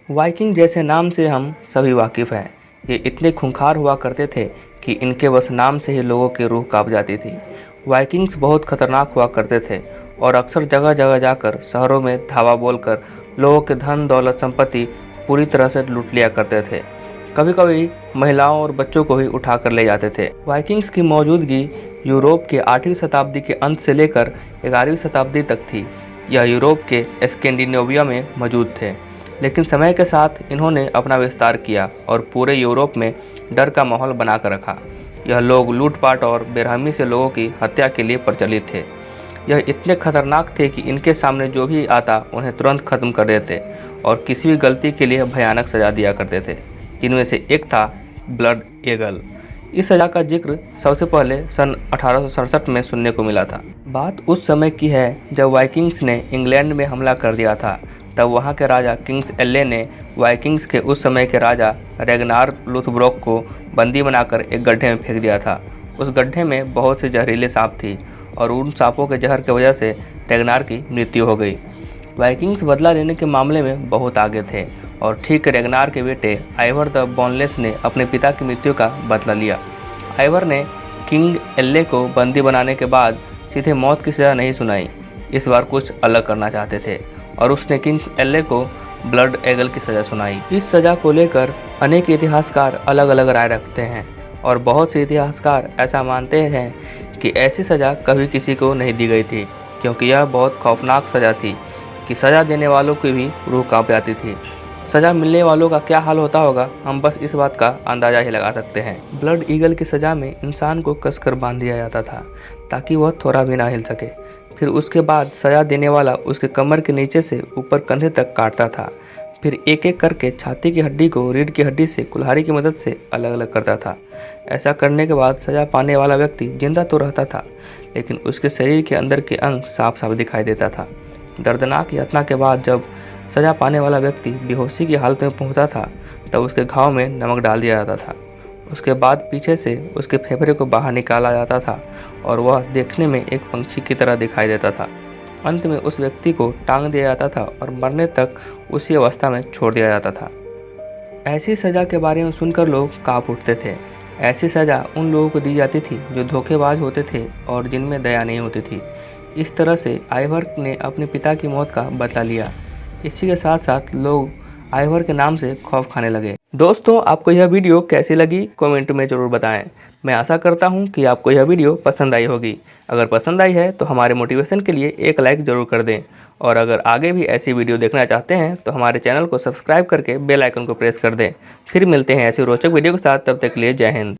Viking जैसे नाम से हम सभी वाकिफ़ हैं। ये इतने खूंखार हुआ करते थे कि इनके बस नाम से ही लोगों की रूह कांप जाती थी। वाइकिंग्स बहुत खतरनाक हुआ करते थे और अक्सर जगह जगह जाकर शहरों में धावा बोलकर लोगों के धन दौलत संपत्ति पूरी तरह से लूट लिया करते थे। कभी कभी महिलाओं और बच्चों को भी उठा कर ले जाते थे। वाइकिंग्स की मौजूदगी यूरोप के 8वीं शताब्दी के अंत से लेकर 11वीं शताब्दी तक थी। यह यूरोप के स्कैंडिनेविया में मौजूद थे, लेकिन समय के साथ इन्होंने अपना विस्तार किया और पूरे यूरोप में डर का माहौल बनाकर रखा। यह लोग लूटपाट और बेरहमी से लोगों की हत्या के लिए प्रचलित थे। यह इतने खतरनाक थे कि इनके सामने जो भी आता उन्हें तुरंत खत्म कर देते और किसी भी गलती के लिए भयानक सजा दिया करते थे, जिनमें से एक था ब्लड ईगल। इस सजा का जिक्र सबसे पहले सन 1867 में सुनने को मिला था। बात उस समय की है जब वाइकिंग्स ने इंग्लैंड में हमला कर दिया था। तब वहाँ के राजा किंग्स एल्ले ने वाइकिंग्स के उस समय के राजा रेगनार लूथब्रोक को बंदी बनाकर एक गड्ढे में फेंक दिया था। उस गड्ढे में बहुत से जहरीले सांप थी और उन सांपों के जहर की वजह से रेगनार की मृत्यु हो गई। वाइकिंग्स बदला लेने के मामले में बहुत आगे थे और ठीक रेगनार के बेटे आइवर द बोनलेस ने अपने पिता की मृत्यु का बदला लिया। आइवर ने किंग एल्ले को बंदी बनाने के बाद सीधे मौत की सज़ा नहीं सुनाई। इस बार कुछ अलग करना चाहते थे और उसने किंग एल्ले को ब्लड ईगल की सज़ा सुनाई। इस सज़ा को लेकर अनेक इतिहासकार अलग अलग राय रखते हैं और बहुत से इतिहासकार ऐसा मानते हैं कि ऐसी सज़ा कभी किसी को नहीं दी गई थी, क्योंकि यह बहुत खौफनाक सज़ा थी कि सज़ा देने वालों की भी रूह कांप जाती थी। सज़ा मिलने वालों का क्या हाल होता होगा, हम बस इस बात का अंदाज़ा ही लगा सकते हैं। ब्लड ईगल की सज़ा में इंसान को कसकर बांध दिया जाता था ताकि वह थोड़ा भी ना हिल सके। फिर उसके बाद सज़ा देने वाला उसके कमर के नीचे से ऊपर कंधे तक काटता था। फिर एक एक करके छाती की हड्डी को रीढ़ की हड्डी से कुल्हाड़ी की मदद से अलग अलग करता था। ऐसा करने के बाद सज़ा पाने वाला व्यक्ति जिंदा तो रहता था, लेकिन उसके शरीर के अंदर के अंग साफ साफ दिखाई देता था। दर्दनाक यातना के बाद जब सज़ा पाने वाला व्यक्ति बेहोशी की हालत में पहुंचता था, तब उसके घाव में नमक डाल दिया जाता था। उसके बाद पीछे से उसके फेफड़े को बाहर निकाला जाता था और वह देखने में एक पंछी की तरह दिखाई देता था। अंत में उस व्यक्ति को टांग दिया जाता था और मरने तक उसी अवस्था में छोड़ दिया जाता था। ऐसी सज़ा के बारे में सुनकर लोग काँप उठते थे। ऐसी सज़ा उन लोगों को दी जाती थी जो धोखेबाज होते थे और जिनमें दया नहीं होती थी। इस तरह से आइवर ने अपने पिता की मौत का बदला लिया। इसी के साथ साथ लोग आइवर के नाम से खौफ खाने लगे। दोस्तों, आपको यह वीडियो कैसी लगी कमेंट में ज़रूर बताएं। मैं आशा करता हूं कि आपको यह वीडियो पसंद आई होगी। अगर पसंद आई है तो हमारे मोटिवेशन के लिए एक लाइक ज़रूर कर दें और अगर आगे भी ऐसी वीडियो देखना चाहते हैं तो हमारे चैनल को सब्सक्राइब करके बेल आइकन को प्रेस कर दें। फिर मिलते हैं ऐसी रोचक वीडियो के साथ, तब तक के लिए जय हिंद।